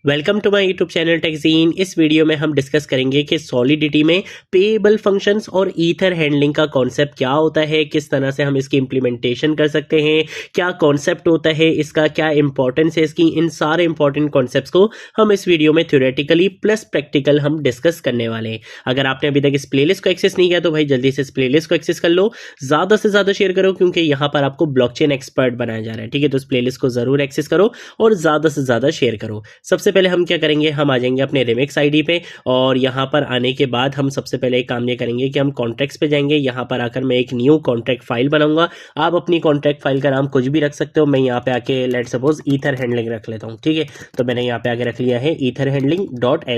Welcome to my YouTube channel टेक्जीन। इस video में हम डिस्कस करेंगे कि सॉलिडिटी में पेएबल फंक्शंस और ईथर हैंडलिंग का कॉन्सेप्ट क्या होता है, किस तरह से हम इसकी इंप्लीमेंटेशन कर सकते हैं, क्या कॉन्सेप्ट होता है इसका, क्या इंपॉर्टेंस है इसकी। इन सारे इंपॉर्टेंट कॉन्सेप्ट्स को हम इस वीडियो में थ्योरेटिकली प्लस प्रैक्टिकल हम डिस्कस करने वाले हैं। अगर आपने अभी तक इस प्लेलिस्ट को एक्सेस नहीं किया तो भाई जल्दी से इस प्लेलिस्ट को एक्सेस कर लो, ज़्यादा से ज़्यादा शेयर करो, क्योंकि यहाँ पर आपको ब्लॉकचेन एक्सपर्ट बनाया जा रहा है। ठीक है, तो इस प्लेलिस्ट को ज़रूर एक्सेस करो और ज़्यादा से ज़्यादा शेयर करो। सबसे पहले हम क्या करेंगे, हम आ जाएंगे अपने रिमिक्स आईडी पे और यहाँ पर आने के बाद हम सबसे पहले एक काम ये करेंगे कि हम कॉन्ट्रैक्ट्स पे जाएंगे। यहाँ पर आकर मैं एक न्यू कॉन्ट्रैक्ट फाइल बनाऊंगा। आप अपनी कॉन्ट्रैक्ट फाइल का नाम कुछ भी रख सकते हो। मैं यहाँ पे आके लेट सपोज ईथर हैंडलिंग रख लेता हूँ। ठीक है, तो मैंने यहाँ पे आके रख लिया है ईथर हैंडलिंग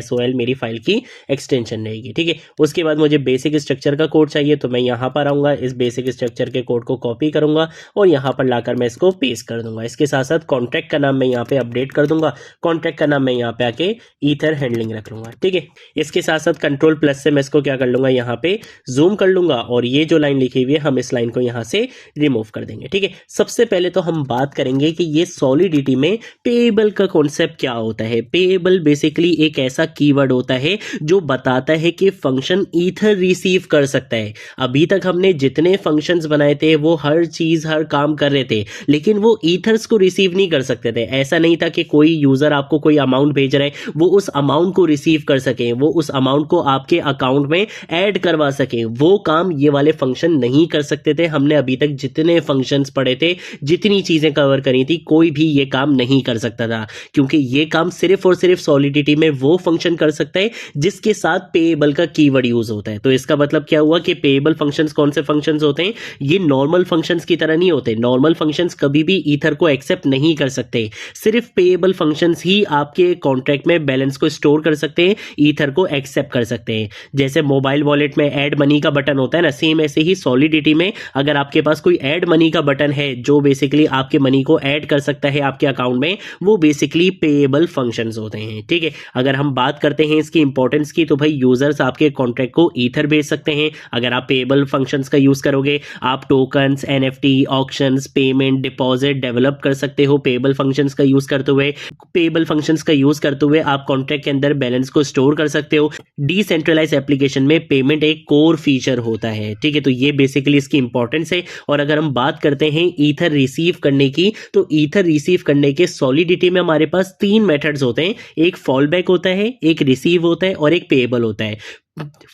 .sol मेरी फाइल की एक्सटेंशन रहेगी। ठीक है, उसके बाद मुझे बेसिक स्ट्रक्चर का कोड चाहिए, तो मैं यहाँ पर आऊँगा, इस बेसिक स्ट्रक्चर के कोड को कॉपी करूँगा और यहाँ पर लाकर मैं इसको पेस्ट कर दूंगा। इसके साथ साथ कॉन्ट्रैक्ट का नाम मैं यहाँ पे अपडेट कर दूंगा। कॉन्ट्रैक्ट का नाम मैं यहाँ पे आके ईथर हैंडलिंग रख लूंगा। ठीक है, इसके साथ साथ कंट्रोल प्लस से मैं इसको क्या कर लूंगा, यहाँ पे जूम कर लूंगा और ये जो लाइन लिखी हुई है हम इस लाइन को यहाँ से रिमूव कर देंगे। ठीक है, सबसे पहले तो हम बात करेंगे कि ये सॉलिडिटी में पेएबल का कॉन्सेप्ट क्या होता है। पेएबल बेसिकली एक ऐसा कीवर्ड होता है जो बताता है कि फंक्शन ईथर रिसीव कर सकता है। अभी तक हमने जितने फंक्शंस बनाए थे वो हर चीज हर काम कर रहे थे, लेकिन वो ईथर्स को रिसीव नहीं कर सकते थे। ऐसा नहीं था कि कोई यूजर आपको कोई अमाउंट भेज रहा है वो उस अमाउंट को रिसीव कर सके, वो उस अमाउंट को आपके अकाउंट में ऐड करवा सके। वो काम ये वाले फंक्शन नहीं कर सकते थे। हमने अभी तक जितने फंक्शंस पढ़े थे, जितनी चीजें कवर करी थी, कोई भी ये काम नहीं कर सकता था, क्योंकि ये काम सिर्फ और सिर्फ सॉलिडिटी में वो फंक्शन कर सकता है जिसके साथ पेएबल का कीवर्ड यूज होता है। तो इसका मतलब क्या हुआ कि पेएबल फंक्शंस कौन से फंक्शंस होते हैं, ये नॉर्मल फंक्शंस की तरह नहीं होते। नॉर्मल फंक्शंस कभी भी ईथर को एक्सेप्ट नहीं कर सकते। सिर्फ पेएबल फंक्शंस ही आपके कॉन्ट्रैक्ट में बैलेंस को स्टोर कर सकते हैं, ईथर को एक्सेप्ट कर सकते हैं। जैसे मोबाइल वॉलेट में ऐड मनी का बटन होता है ना, सेम ऐसे ही सॉलिडिटी में अगर आपके पास कोई ऐड मनी का बटन है जो बेसिकली आपके मनी को ऐड कर सकता है आपके अकाउंट में, वो बेसिकली पेएबल फंक्शंस होते हैं। ठीक है, अगर हम बात करते हैं इसकी इंपॉर्टेंस की, तो भाई यूजर्स आपके कॉन्ट्रैक्ट को ईथर भेज सकते हैं अगर आप पेएबल फंक्शंस का यूज करोगे। आप tokens, NFT, auctions, payment, deposit develop कर सकते हो पेएबल फंक्शंस का यूज करते हुए। पेएबल फंक्शंस का यूज करते हुए आप कॉन्ट्रैक्ट के अंदर बैलेंस को स्टोर कर सकते हो। डिसेंट्रलाइज एप्लीकेशन में पेमेंट एक कोर फीचर होता है। ठीक है, तो ये बेसिकली इसकी इंपॉर्टेंस है। और अगर हम बात करते हैं ईथर रिसीव करने की, तो ईथर रिसीव करने के सॉलिडिटी में हमारे पास तीन मेथड्स होते हैं। एक फॉल बैक होता है, एक रिसीव होता है और एक पेएबल होता है।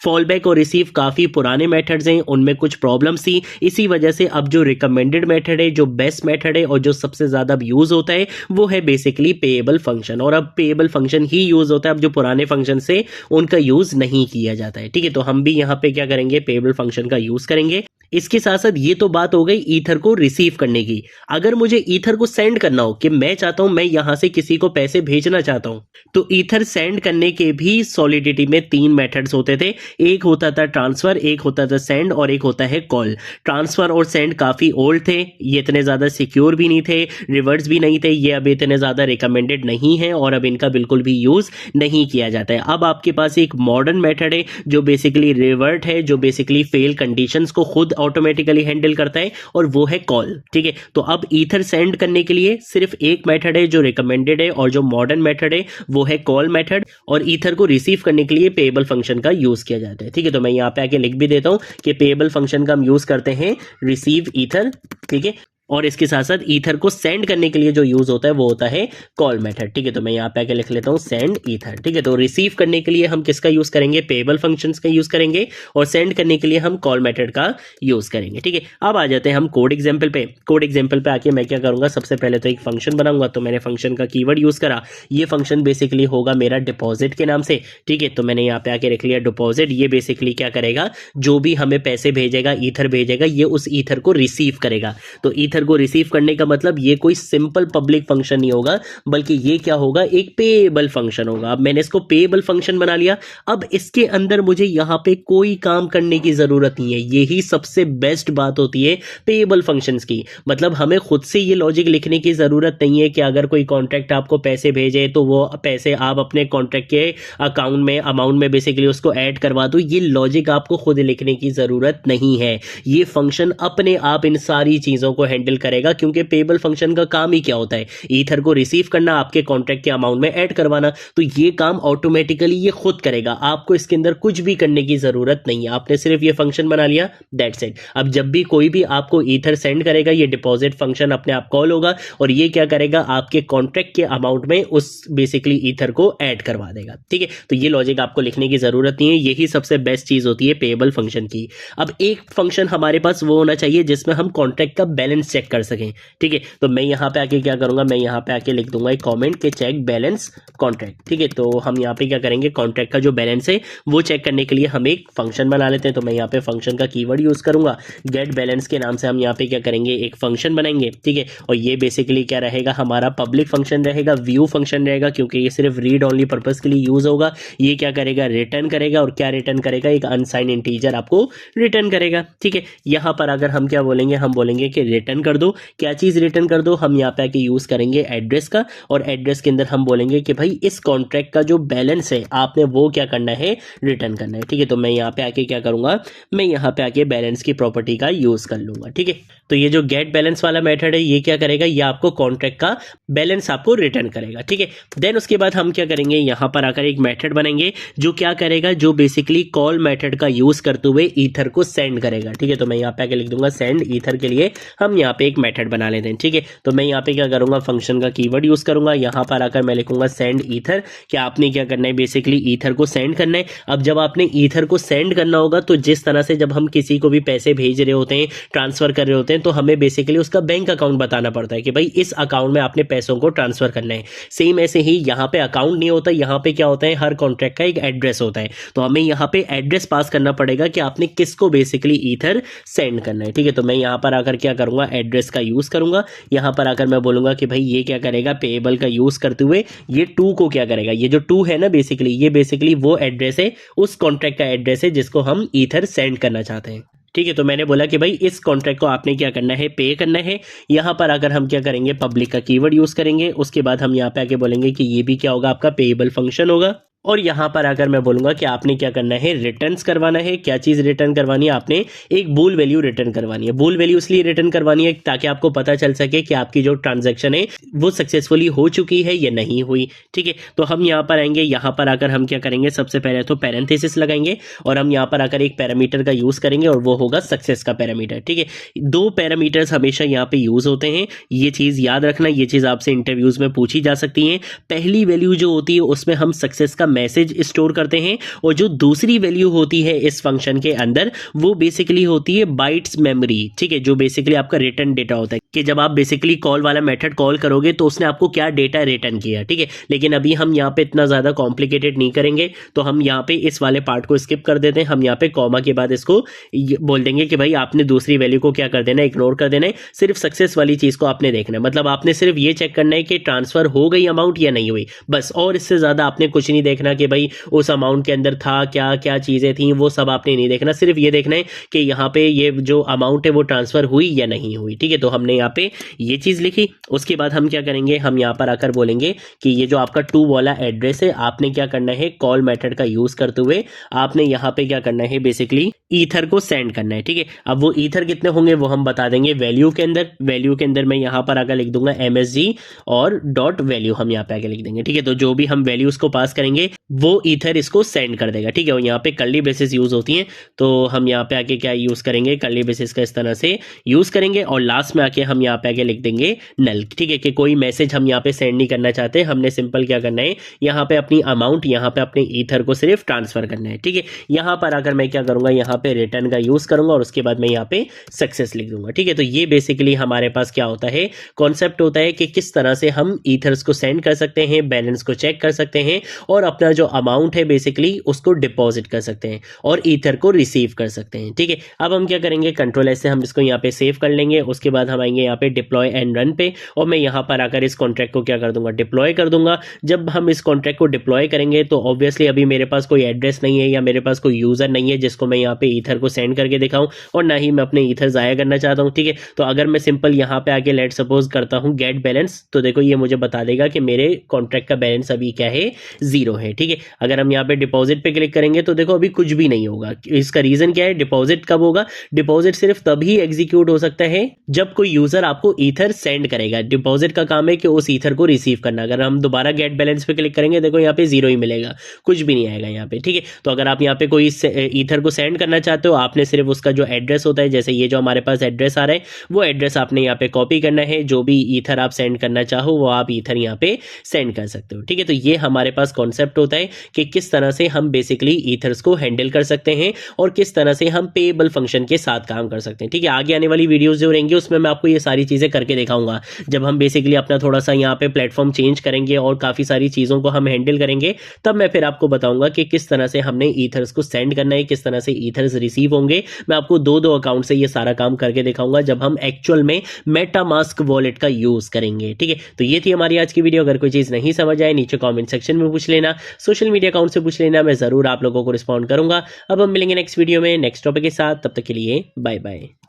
फॉल बैक और रिसीव काफ़ी पुराने मेथड्स हैं, उनमें कुछ प्रॉब्लम्स थी। इसी वजह से अब जो रिकमेंडेड मेथड है, जो बेस्ट मेथड है और जो सबसे ज़्यादा यूज़ होता है, वो है बेसिकली पेएबल फंक्शन। और अब पेएबल फंक्शन ही यूज़ होता है। अब जो पुराने फंक्शन से उनका यूज़ नहीं किया जाता है। ठीक है, तो हम भी यहाँ पे क्या करेंगे, पेएबल फंक्शन का यूज़ करेंगे। इसके साथ साथ ये तो बात हो गई ईथर को रिसीव करने की। अगर मुझे ईथर को सेंड करना हो, कि मैं चाहता हूं मैं यहां से किसी को पैसे भेजना चाहता हूं, तो ईथर सेंड करने के भी सॉलिडिटी में तीन मेथड्स होते थे। एक होता था ट्रांसफर, एक होता था सेंड और एक होता है कॉल। ट्रांसफर और सेंड काफी ओल्ड थे, ये इतने ज्यादा सिक्योर भी नहीं थे, रिवर्स भी नहीं थे, ये अब इतने ज्यादा रिकमेंडेड नहीं है और अब इनका बिल्कुल भी यूज नहीं किया जाता है। अब आपके पास एक मॉडर्न मेथड है जो बेसिकली रिवर्ट है, जो बेसिकली फेल कंडीशंस को खुद ऑटोमेटिकली हैंडल करता है, और वो है कॉल। ठीक है, तो अब ईथर सेंड करने के लिए सिर्फ एक मेथड है जो रिकमेंडेड है और जो मॉडर्न मेथड है वो है कॉल मेथड, और ईथर को रिसीव करने के लिए पेएबल फंक्शन का यूज किया जाता है। ठीक है, तो मैं यहाँ पे आके लिख भी देता हूँ कि पेएबल फंक्शन का हम यूज करते हैं रिसीव ईथर। ठीक है, और इसके साथ साथ ईथर को सेंड करने के लिए जो यूज होता है वो होता है कॉल मेथड। ठीक है, तो मैं यहाँ पे आके लिख लेता हूँ सेंड ईथर। ठीक है, तो रिसीव करने के लिए हम किसका यूज करेंगे, पेएबल फंक्शंस का यूज करेंगे, और सेंड करने के लिए हम कॉल मेथड का यूज करेंगे। ठीक है, अब आ जाते हैं हम कोड एग्जाम्पल पे। कोड एग्जाम्पल पे आके मैं क्या करूंगा, सबसे पहले तो एक फंक्शन बनाऊंगा। तो मैंने फंक्शन का कीवर्ड यूज करा। ये फंक्शन बेसिकली होगा मेरा डिपॉजिट के नाम से। ठीक है, तो मैंने यहाँ पे आके रख लिया डिपॉजिट। ये बेसिकली क्या करेगा, जो भी हमें पैसे भेजेगा, ईथर भेजेगा, ये उस ईथर को रिसीव करेगा। तो ईथर को रिसीव करने का मतलब ये कोई सिंपल पब्लिक फंक्शन नहीं होगा, बल्कि ये क्या होगा, एक पेएबल फंक्शन होगा। अब मैंने इसको पेएबल फंक्शन बना लिया। अब इसके अंदर मुझे यहाँ पे कोई काम करने की जरूरत नहीं है। यही सबसे बेस्ट बात होती है पेएबल फंक्शंस की। मतलब हमें खुद से ये लॉजिक लिखने की जरूरत नहीं है कि अगर कोई कॉन्ट्रैक्ट आपको पैसे भेजे तो वो पैसे आप अपने कॉन्ट्रैक्ट के अकाउंट में, अमाउंट में बेसिकली उसको ऐड करवा दो। ये लॉजिक आपको खुद लिखने की जरूरत नहीं है। ये फंक्शन अपने आप इन सारी चीजों को हैंडल हैंडल करेगा, क्योंकि पेएबल फंक्शन का काम ही क्या होता है, ईथर को रिसीव करना, आपके कॉन्ट्रैक्ट के अमाउंट में ऐड करवाना। तो ये काम ऑटोमेटिकली ये खुद करेगा, आपको इसके अंदर कुछ भी करने की जरूरत नहीं है, आपने सिर्फ ये फंक्शन बना लिया, दैट्स इट। अब जब भी कोई भी आपको ईथर सेंड करेगा, ये डिपॉजिट फंक्शन अपने आप कॉल होगा और ये क्या करेगा, आपके कॉन्ट्रैक्ट के अमाउंट में उस बेसिकली ईथर को ऐड करवा देगा। ठीक है, तो ये लॉजिक आपको लिखने की जरूरत नहीं है, यही सबसे बेस्ट चीज होती है पेएबल फंक्शन की। अब एक फंक्शन हमारे पास वो होना चाहिए जिसमें हम कॉन्ट्रैक्ट का बैलेंस चेक कर सकें। ठीक है, तो मैं यहाँ पे आके क्या करूंगा, मैं यहाँ पे आके लिख दूंगा एक कमेंट के चेक बैलेंस कॉन्ट्रैक्ट। ठीक है, तो हम यहाँ पे क्या करेंगे, कॉन्ट्रैक्ट का जो बैलेंस है वो चेक करने के लिए हम एक फंक्शन बना लेते हैं। तो मैं यहाँ पे फंक्शन का कीवर्ड यूज करूंगा, गेट बैलेंस के नाम से हम यहाँ पे क्या करेंगे, एक फंक्शन बनाएंगे। ठीक है, और ये बेसिकली क्या रहेगा, हमारा पब्लिक फंक्शन रहेगा, व्यू फंक्शन रहेगा, क्योंकि ये सिर्फ रीड ओनली पर्पस के लिए यूज होगा। ये क्या करेगा, रिटर्न करेगा, और क्या रिटर्न करेगा, एक अनसाइंड इंटीजर आपको रिटर्न करेगा। ठीक है, यहाँ पर अगर हम क्या बोलेंगे, हम बोलेंगे कि रिटर्न कर दो, क्या चीज रिटर्न कर दो, हम यहाँ पे आके यूज करेंगे एड्रेस का, और एड्रेस के अंदर हम बोलेंगे कि भाई इस कॉन्ट्रैक्ट का जो बैलेंस है आपने वो क्या करना है, रिटर्न करना है। ठीक है, तो मैं यहाँ पे आके क्या करूंगा, मैं यहाँ पे आके बैलेंस की प्रॉपर्टी का यूज कर लूंगा। ठीक है, तो ये जो गेट बैलेंस वाला मेथड है ये क्या करेगा, ये आपको कॉन्ट्रैक्ट का बैलेंस आपको रिटर्न करेगा। ठीक है, देन उसके बाद हम क्या करेंगे, यहाँ पर आकर एक मेथड बनाएंगे जो क्या करेगा, जो बेसिकली कॉल मेथड का यूज करते हुए ईथर को सेंड करेगा। ठीक है, तो मैं यहाँ पे आके लिख दूंगा सेंड ईथर के लिए हम यहाँ पे एक मेथड बना लेते हैं। ठीक है, तो मैं यहाँ पे क्या करूंगा, फंक्शन का कीवर्ड यूज करूंगा, यहाँ पर आकर मैं लिखूंगा सेंड ईथर। क्या आपने क्या करना है, बेसिकली ईथर को सेंड करना है। अब जब आपने ईथर को सेंड करना होगा तो जिस तरह से जब हम किसी को भी पैसे भेज रहे होते हैं, ट्रांसफर कर रहे होते हैं, तो हमें बेसिकली उसका बैंक अकाउंट बताना पड़ता है कि भाई इस अकाउंट में आपने पैसों को ट्रांसफर करना है। सेम ऐसे ही यहाँ पे अकाउंट नहीं होता, यहाँ पे क्या होता है, हर कॉन्ट्रैक्ट का एक एड्रेस होता है, तो हमें यहाँ पे एड्रेस पास करना पड़ेगा कि आपने किसको बेसिकली ईथर सेंड करना है। ठीक है, तो मैं यहाँ पर आकर क्या करूंगा, एड्रेस का यूज करूंगा, यहाँ पर आकर मैं बोलूंगा कि भाई ये क्या करेगा, पेएबल का यूज करते हुए ये टू को क्या करेगा, ये जो टू है ना बेसिकली, ये बेसिकली वो एड्रेस है, उस कॉन्ट्रैक्ट का एड्रेस है जिसको हम ईथर सेंड करना चाहते हैं। ठीक है, तो मैंने बोला कि भाई इस कॉन्ट्रैक्ट को आपने क्या करना है, पे करना है। यहाँ पर अगर हम क्या करेंगे, पब्लिक का कीवर्ड यूज करेंगे, उसके बाद हम यहाँ पे आके बोलेंगे कि ये भी क्या होगा, आपका पेएबल फंक्शन होगा। और यहाँ पर अगर मैं बोलूंगा कि आपने क्या करना है, रिटर्न्स करवाना है। क्या चीज रिटर्न करवानी है, आपने एक बूल वैल्यू रिटर्न करवानी है। बूल वैल्यू इसलिए रिटर्न करवानी है ताकि आपको पता चल सके कि आपकी जो ट्रांजैक्शन है वो सक्सेसफुली हो चुकी है या नहीं हुई। ठीक है, तो हम यहाँ पर आएंगे, यहाँ पर आकर हम क्या करेंगे, सबसे पहले तो पैरेंथेसिस लगाएंगे और हम यहाँ पर आकर एक पैरामीटर का यूज करेंगे और वो होगा सक्सेस का पैरामीटर। ठीक है, दो पैरामीटर्स हमेशा यहाँ पे यूज होते हैं, ये चीज याद रखना, ये चीज आपसे इंटरव्यूज में पूछी जा सकती है। पहली वैल्यू जो होती है उसमें हम सक्सेस का मैसेज स्टोर करते हैं, और जो दूसरी वैल्यू होती है इस फंक्शन के अंदर वो बेसिकली होती है बाइट्स मेमोरी। ठीक है, जो बेसिकली आपका रिटर्न डेटा होता है कि जब आप बेसिकली कॉल वाला मेथड कॉल करोगे तो उसने आपको क्या डेटा रिटर्न किया। ठीक है, लेकिन अभी हम यहाँ पे इतना ज्यादा कॉम्प्लिकेटेड नहीं करेंगे, तो हम यहाँ पे इस वाले पार्ट को स्किप कर देते हैं। हम यहाँ पे कॉमा के बाद इसको बोल देंगे कि भाई आपने दूसरी वैल्यू को क्या कर देना है, इग्नोर कर देना है, सिर्फ सक्सेस वाली चीज को आपने देखना है। मतलब आपने सिर्फ ये चेक करना है कि ट्रांसफर हो गई अमाउंट या नहीं हुई, बस, और इससे ज्यादा आपने कुछ नहीं देखना कि भाई उस अमाउंट के अंदर था क्या क्या चीजें थी, वो सब आपने नहीं देखना। सिर्फ ये देखना है कि यहाँ पे ये जो अमाउंट है वो ट्रांसफर हुई या नहीं हुई। ठीक है, तो हमने यहाँ पे ये चीज लिखी। उसके बाद हम क्या करेंगे, हम यहाँ पर आकर बोलेंगे कि ये जो आपका टू वाला एड्रेस है, आपने क्या करना है, कॉल मेथड का यूज करते हुए आपने यहाँ पे क्या करना है, बेसिकली ईथर को सेंड करना है। ठीक है, अब वो ईथर कितने होंगे वो हम बता देंगे वैल्यू के अंदर। वैल्यू के अंदर मैं यहाँ पर आकर लिख दूंगा MSG और डॉट वैल्यू हम यहाँ पे आके लिख देंगे। ठीक है, तो जो भी हम वैल्यूज को पास करेंगे वो ईथर इसको सेंड कर देगा। ठीक है, और यहाँ पे कर्ली ब्रेसेस यूज होती हैं, तो हम यहाँ पे आके क्या यूज करेंगे, कर्ली ब्रेसेस का इस तरह से यूज करेंगे और लास्ट में आके हम यहाँ पे आके लिख देंगे नल। ठीक है, कि कोई मैसेज हम यहाँ पे सेंड नहीं करना चाहते, हमने सिंपल क्या करना है, यहाँ पे अपनी अमाउंट यहाँ पे अपने ईथर को सिर्फ ट्रांसफर करना है। ठीक है, यहाँ पर आकर मैं क्या करूंगा, यहाँ पे रिटर्न का यूज करूंगा और उसके बाद मैं यहाँ पे सक्सेस लिख दूंगा। ठीक है, तो ये बेसिकली हमारे पास क्या होता है, कॉन्सेप्ट होता है कि किस तरह से हम ईथर्स को सेंड कर सकते हैं, बैलेंस को चेक कर सकते हैं और अपना जो अमाउंट है बेसिकली उसको डिपॉजिट कर सकते हैं और ईथर को रिसीव कर सकते हैं। ठीक है, अब हम क्या करेंगे, कंट्रोल एस से हम इसको यहाँ पे सेव कर लेंगे। उसके बाद हम आएंगे यहाँ पे डिप्लॉय एंड रन पे और मैं यहाँ पर आकर इस कॉन्ट्रैक्ट को क्या कर दूंगा, डिप्लॉय कर दूंगा। जब हम इस कॉन्ट्रैक्ट को डिप्लॉय करेंगे तो ऑब्वियसली अभी मेरे पास कोई एड्रेस नहीं है या मेरे पास कोई यूजर नहीं है जिसको मैं यहाँ पे ईथर को सेंड करके दिखाऊं और ना ही मैं अपने ईथर जाया करना चाहता हूँ। ठीक है, तो अगर मैं सिंपल यहाँ पे आके लेट सपोज करता हूँ गेट बैलेंस, तो देखो ये मुझे बता देगा कि मेरे कॉन्ट्रैक्ट का बैलेंस अभी क्या है, 0 है। है, ठीक है। अगर हम यहाँ पे डिपॉजिट पे क्लिक करेंगे तो देखो अभी कुछ भी नहीं होगा। इसका रीजन क्या है, डिपॉजिट कब होगा, डिपॉजिट सिर्फ तभी एग्जीक्यूट हो सकता है जब कोई यूजर आपको ईथर सेंड करेगा। डिपॉजिट का काम है कि उस ईथर को रिसीव करना। अगर हम दोबारा गेट बैलेंस पे क्लिक करेंगे देखो यहाँ पे 0 ही मिलेगा, कुछ भी नहीं आएगा यहाँ पे, ठीक है। तो अगर आप यहाँ पे कोई ईथर को सेंड करना चाहते हो, आपने सिर्फ उसका जो एड्रेस होता है, जैसे ये जो हमारे पास एड्रेस आ रहा है, वो एड्रेस आपने यहाँ पे कॉपी करना है। जो भी ईथर आप सेंड करना चाहो वो आप ईथर यहाँ पे सेंड कर सकते हो, ठीक है। तो ये हमारे पास कॉन्सेप्ट होता है कि किस तरह से हम बेसिकली ईथर्स को हैंडल कर सकते हैं और किस तरह से हम पेएबल फंक्शन के साथ काम कर सकते हैं, ठीक है। आगे आने वाली वीडियोस जो रहेंगी उसमें मैं आपको ये सारी चीजें करके दिखाऊंगा। जब हम बेसिकली अपना थोड़ा सा यहाँ पे प्लेटफॉर्म चेंज करेंगे और काफी सारी चीजों को हम हैंडल करेंगे, तब मैं फिर आपको बताऊंगा कि किस तरह से हमने ईथर्स को सेंड करना है, किस तरह से ईथर्स रिसीव होंगे। मैं आपको दो अकाउंट से ये सारा काम करके दिखाऊंगा जब हम एक्चुअल में मेटामास्क वॉलेट का यूज करेंगे, ठीक है। तो ये थी हमारी आज की वीडियो। अगर कोई चीज नहीं समझ आए नीचे कमेंट सेक्शन में पूछ लेना, सोशल मीडिया अकाउंट से पूछ लेना, मैं जरूर आप लोगों को रिस्पॉन्ड करूंगा। अब हम मिलेंगे नेक्स्ट वीडियो में नेक्स्ट टॉपिक के साथ, तब तक के लिए बाय बाय।